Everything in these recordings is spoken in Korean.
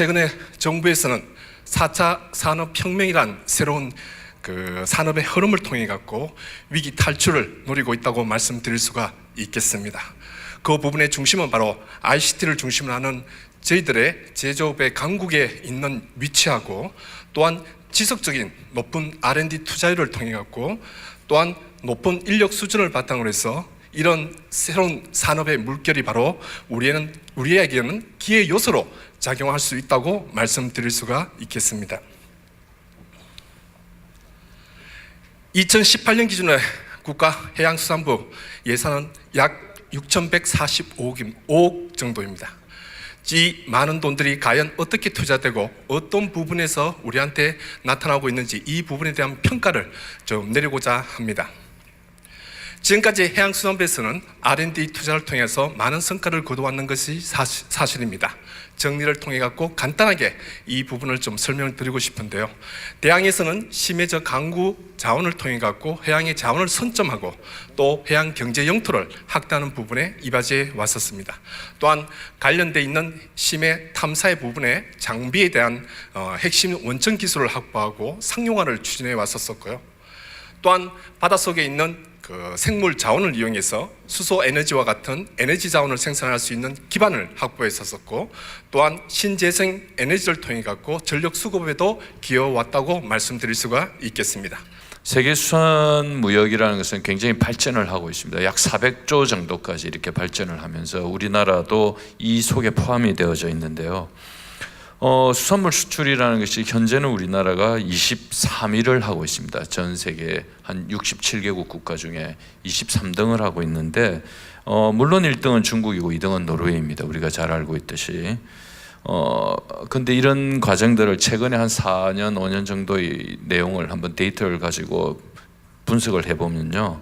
최근에 정부에서는 4차 산업혁명이란 새로운 산업의 흐름을 통해 갖고 위기 탈출을 노리고 있다고 말씀드릴 수가 있겠습니다. 그 부분의 중심은 바로 ICT를 중심으로 하는 저희들의 제조업의 강국에 있는 위치하고, 또한 지속적인 높은 R&D 투자율을 통해 갖고, 또한 높은 인력 수준을 바탕으로 해서 이런 새로운 산업의 물결이 바로 우리에게는 기회 요소로 작용할 수 있다고 말씀드릴 수가 있겠습니다. 2018년 기준에 국가해양수산부 예산은 약 6,145억 정도입니다. 이 많은 돈들이 과연 어떻게 투자되고 어떤 부분에서 우리한테 나타나고 있는지, 이 부분에 대한 평가를 좀 내리고자 합니다. 지금까지 해양수산부에서는 R&D 투자를 통해서 많은 성과를 거둬왔는 것이 사실입니다. 정리를 통해 갖고 간단하게 이 부분을 좀 설명을 드리고 싶은데요. 대항에서는 심해저 강구 자원을 통해 갖고 해양의 자원을 선점하고 또 해양 경제 영토를 확대하는 부분에 이바지해 왔었습니다. 또한 관련돼 있는 심해 탐사의 부분에 장비에 대한 핵심 원천 기술을 확보하고 상용화를 추진해 왔었고요. 또한 바닷속에 있는 생물 자원을 이용해서 수소 에너지와 같은 에너지 자원을 생산할 수 있는 기반을 확보했었고, 또한 신재생 에너지를 통해 갖고 전력 수급에도 기여왔다고 말씀드릴 수가 있겠습니다. 세계 수산 무역이라는 것은 굉장히 발전을 하고 있습니다. 약 400조 정도까지 이렇게 발전을 하면서 우리나라도 이 속에 포함이 되어져 있는데요. 수산물 수출이라는 것이 현재는 우리나라가 23위를 하고 있습니다. 전 세계 한 67개국 국가 중에 23등을 하고 있는데, 물론 1등은 중국이고 2등은 노르웨이입니다. 우리가 잘 알고 있듯이. 근데 이런 과정들을 최근에 한 4년, 5년 정도의 내용을 한번 데이터를 가지고 분석을 해보면요,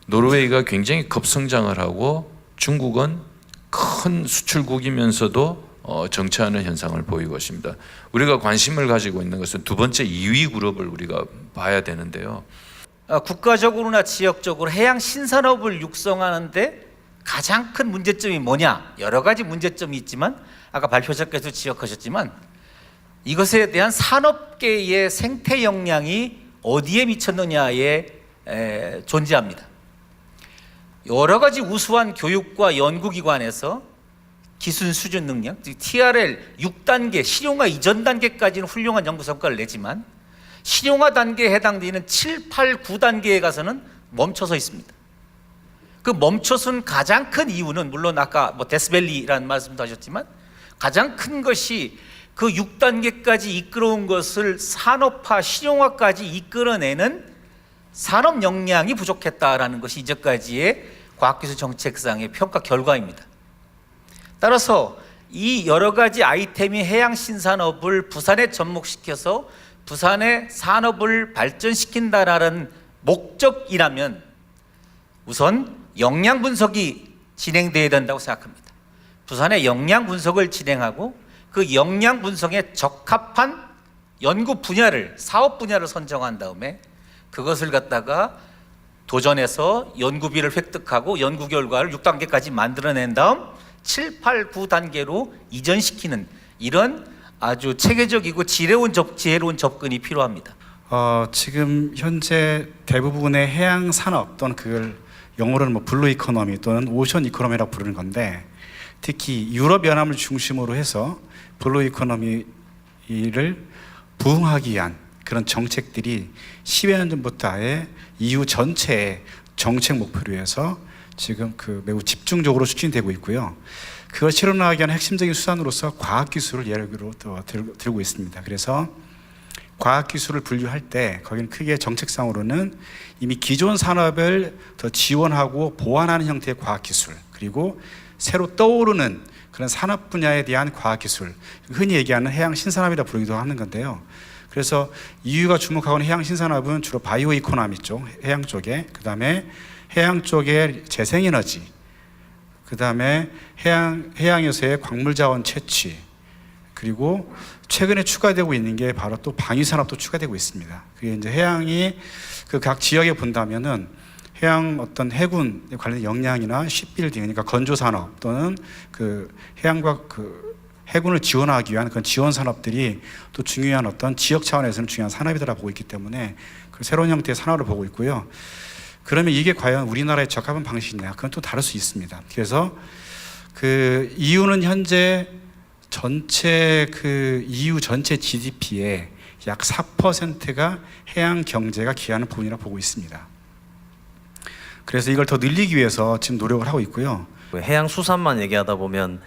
노르웨이가 굉장히 급성장을 하고 중국은 큰 수출국이면서도 정체하는 현상을 보이고 있습니다. 우리가 관심을 가지고 있는 것은 두 번째 2위 그룹을 우리가 봐야 되는데요. 국가적으로나 지역적으로 해양 신산업을 육성하는데 가장 큰 문제점이 뭐냐? 여러 가지 문제점이 있지만 아까 발표자께서 지적하셨지만 이것에 대한 산업계의 생태 영향이 어디에 미쳤느냐에 존재합니다. 여러 가지 우수한 교육과 연구기관에서 기술 수준 능력, TRL 6단계, 실용화 이전 단계까지는 훌륭한 연구 성과를 내지만 실용화 단계에 해당되는 7, 8, 9단계에 가서는 멈춰서 있습니다. 그 멈춰선 가장 큰 이유는, 물론 아까 데스밸리라는 말씀도 하셨지만 가장 큰 것이 그 6단계까지 이끌어온 것을 산업화, 실용화까지 이끌어내는 산업 역량이 부족했다라는 것이 이제까지의 과학기술 정책상의 평가 결과입니다. 따라서 이 여러 가지 아이템이 해양 신산업을 부산에 접목시켜서 부산의 산업을 발전시킨다라는 목적이라면 우선 역량 분석이 진행되어야 된다고 생각합니다. 부산의 역량 분석을 진행하고 그 역량 분석에 적합한 연구 분야를, 사업 분야를 선정한 다음에 그것을 갖다가 도전해서 연구비를 획득하고 연구 결과를 6단계까지 만들어낸 다음 7, 8, 9단계로 이전시키는 이런 아주 체계적이고 지혜로운 접근이 필요합니다. 지금 현재 대부분의 해양 산업, 또는 그걸 영어로는 블루 이코노미 또는 오션 이코노미라고 부르는 건데, 특히 유럽 연합을 중심으로 해서 블루 이코노미를 부흥하기 위한 그런 정책들이 10여 년 전부터 아예 EU 전체의 정책 목표로 해서 지금 매우 집중적으로 추진되고 있고요. 그걸 실현하기 위한 핵심적인 수단으로서 과학기술을 예로 들고 있습니다. 그래서 과학기술을 분류할 때 거기는 크게 정책상으로는 이미 기존 산업을 더 지원하고 보완하는 형태의 과학기술, 그리고 새로 떠오르는 그런 산업 분야에 대한 과학기술, 흔히 얘기하는 해양 신산업이라 부르기도 하는 건데요. 그래서 EU가 주목하고 있는 해양 신산업은 주로 바이오 이코노미 쪽, 해양 쪽에, 그 다음에 해양 쪽의 재생에너지, 그 다음에 해양에서의 광물자원 채취, 그리고 최근에 추가되고 있는 게 바로 또 방위산업도 추가되고 있습니다. 그게 이제 해양이 각 지역에 본다면은 해양 어떤 해군에 관련된 역량이나 쉽빌딩, 그러니까 건조산업 또는 해양과 해군을 지원하기 위한 그런 지원 산업들이 또 중요한 어떤 지역 차원에서는 중요한 산업이라고 보고 있기 때문에 그 새로운 형태의 산업을 보고 있고요. 그러면 이게 과연 우리나라에 적합한 방식이냐? 그건 또 다를 수 있습니다. 그래서 그 EU는 현재 전체 그 EU 전체 GDP의 약 4%가 해양 경제가 기여하는 부분이라고 보고 있습니다. 그래서 이걸 더 늘리기 위해서 지금 노력을 하고 있고요. 해양 수산만 얘기하다 보면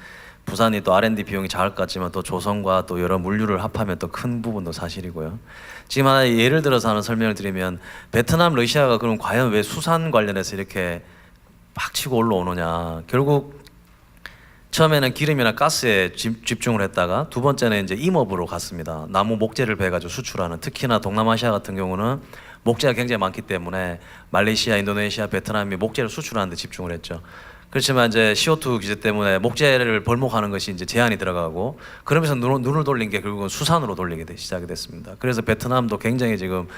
부산이 또 R&D 비용이 작을 것 같지만 또 조선과 또 여러 물류를 합하면 또 큰 부분도 사실이고요. 지금 하나 예를 들어서 하나 설명을 드리면 베트남, 러시아가 그럼 과연 왜 수산 관련해서 이렇게 막 치고 올라오느냐. 결국 처음에는 기름이나 가스에 집중을 했다가 두 번째는 이제 임업으로 갔습니다. 나무 목재를 베가지고 수출하는, 특히나 동남아시아 같은 경우는 목재가 굉장히 많기 때문에 말레이시아, 인도네시아, 베트남이 목재를 수출하는 데 집중을 했죠. 그렇지만 이제 CO2 규제 때문에 목재를 벌목하는 것이 이제 제한이 들어가고, 그러면서 눈을 돌린 게 결국은 수산으로 돌리게 시작이 됐습니다. 그래서 베트남도 굉장히 지금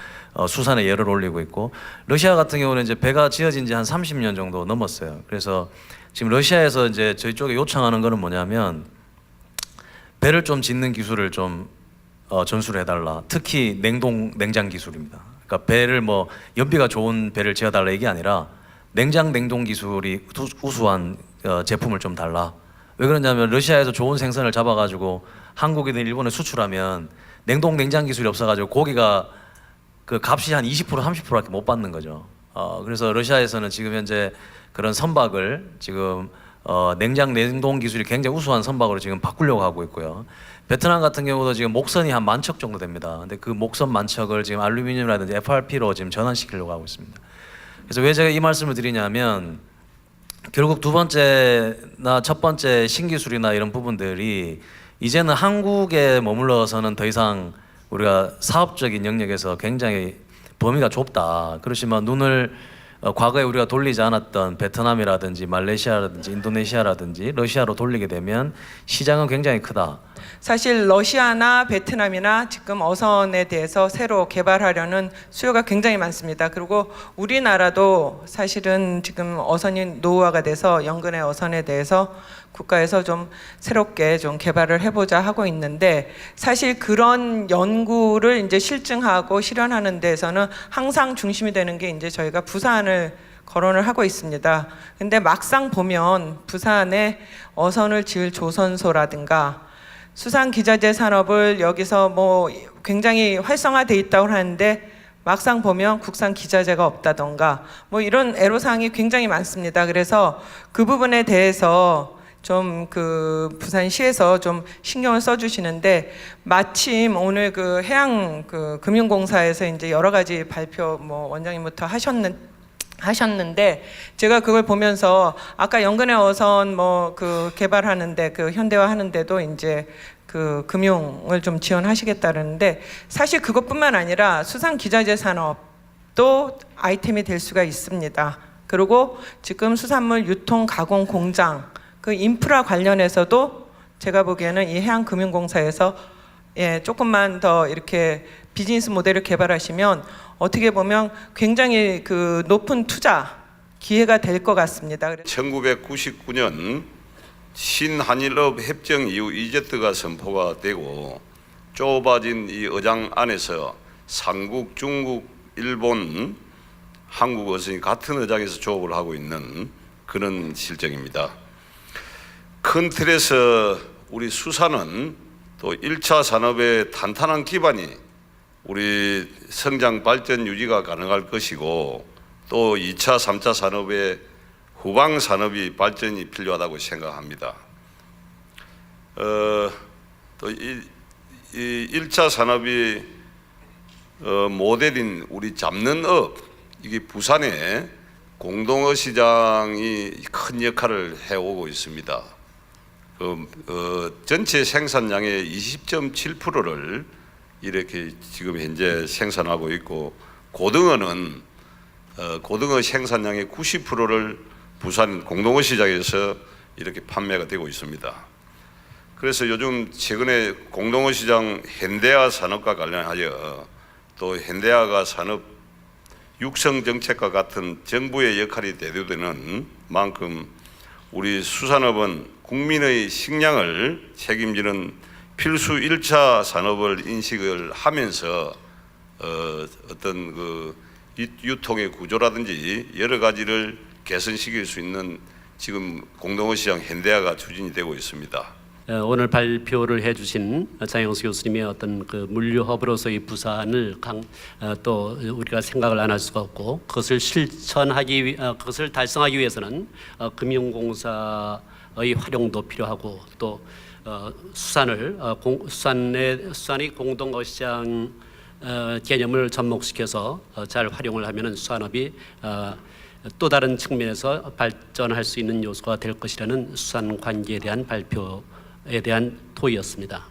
수산에 열을 올리고 있고, 러시아 같은 경우는 이제 배가 지어진 지 한 30년 정도 넘었어요. 그래서 지금 러시아에서 이제 저희 쪽에 요청하는 거는 뭐냐면 배를 좀 짓는 기술을 좀 전수를 해달라. 특히 냉장 기술입니다. 그러니까 배를 뭐 연비가 좋은 배를 지어달라 이게 아니라 냉동 기술이 우수한 제품을 좀 달라. 왜 그러냐면 러시아에서 좋은 생선을 잡아가지고 한국이든 일본에 수출하면 냉장 기술이 없어가지고 고기가 그 값이 한 20% 30%밖에 못 받는 거죠. 그래서 러시아에서는 지금 현재 그런 선박을 지금 냉동 기술이 굉장히 우수한 선박으로 지금 바꾸려고 하고 있고요. 베트남 같은 경우도 지금 목선이 한 10,000척 정도 됩니다. 근데 그 목선 10,000척을 지금 알루미늄이라든지 FRP로 지금 전환시키려고 하고 있습니다. 그래서 왜 제가 이 말씀을 드리냐면 결국 두 번째나 첫 번째 신기술이나 이런 부분들이 이제는 한국에 머물러서는 더 이상 우리가 사업적인 영역에서 굉장히 범위가 좁다. 그렇지만 눈을 과거에 우리가 돌리지 않았던 베트남이라든지 말레이시아라든지 인도네시아라든지 러시아로 돌리게 되면 시장은 굉장히 크다. 사실 러시아나 베트남이나 지금 어선에 대해서 새로 개발하려는 수요가 굉장히 많습니다. 그리고 우리나라도 사실은 지금 어선이 노후화가 돼서 연근의 어선에 대해서 국가에서 좀 새롭게 좀 개발을 해보자 하고 있는데, 사실 그런 연구를 이제 실증하고 실현하는 데에서는 항상 중심이 되는 게 이제 저희가 부산을 거론을 하고 있습니다. 근데 막상 보면 부산에 어선을 지을 조선소라든가 수산기자재 산업을 여기서 뭐 굉장히 활성화돼 있다고 하는데 막상 보면 국산 기자재가 없다던가 뭐 이런 애로사항이 굉장히 많습니다. 그래서 그 부분에 대해서 좀 그 부산시에서 좀 신경을 써주시는데, 마침 오늘 그 해양 그 금융공사에서 이제 여러 가지 발표 뭐 원장님부터 하셨는데 제가 그걸 보면서 아까 연근의 어선 뭐 그 개발하는데 그 현대화하는데도 이제 그 금융을 좀 지원하시겠다는데, 사실 그것뿐만 아니라 수산 기자재 산업도 아이템이 될 수가 있습니다. 그리고 지금 수산물 유통 가공 공장 그 인프라 관련해서도 제가 보기에는 이 해양금융공사에서 조금만 더 이렇게 비즈니스 모델을 개발하시면 어떻게 보면 굉장히 그 높은 투자 기회가 될 것 같습니다. 1999년 신한일업 협정 이후 이제트가 선포가 되고 좁아진 이 의장 안에서 삼국, 중국, 일본, 한국 어선이 같은 의장에서 조업을 하고 있는 그런 실정입니다. 큰 틀에서 우리 수산은 또 1차 산업의 탄탄한 기반이 우리 성장 발전 유지가 가능할 것이고, 또 2차, 3차 산업의 후방 산업이 발전이 필요하다고 생각합니다. 또 이 1차 산업이 모델인 우리 잡는 업, 이게 부산에 공동어 시장이 큰 역할을 해오고 있습니다. 전체 생산량의 20.7%를 이렇게 지금 현재 생산하고 있고, 고등어는 고등어 생산량의 90%를 부산 공동어 시장에서 이렇게 판매가 되고 있습니다. 그래서 요즘 최근에 공동어 시장 현대화 산업과 관련하여 또 현대화가 산업 육성 정책과 같은 정부의 역할이 대두되는 만큼 우리 수산업은 국민의 식량을 책임지는 필수 1차 산업을 인식을 하면서 어떤 그 유통의 구조라든지 여러 가지를 개선시킬 수 있는 지금 공동어 시장 현대화가 추진이 되고 있습니다. 오늘 발표를 해주신 장영수 교수님의 어떤 그 물류 허브로서의 부산을 또 우리가 생각을 안 할 수가 없고 그것을 그것을 달성하기 위해서는 금융공사의 활용도 필요하고 또 수산이 공동어시장 개념을 접목시켜서 잘 활용을 하면은 수산업이 또 다른 측면에서 발전할 수 있는 요소가 될 것이라는 수산 관계에 대한 발표에 대한 토의였습니다.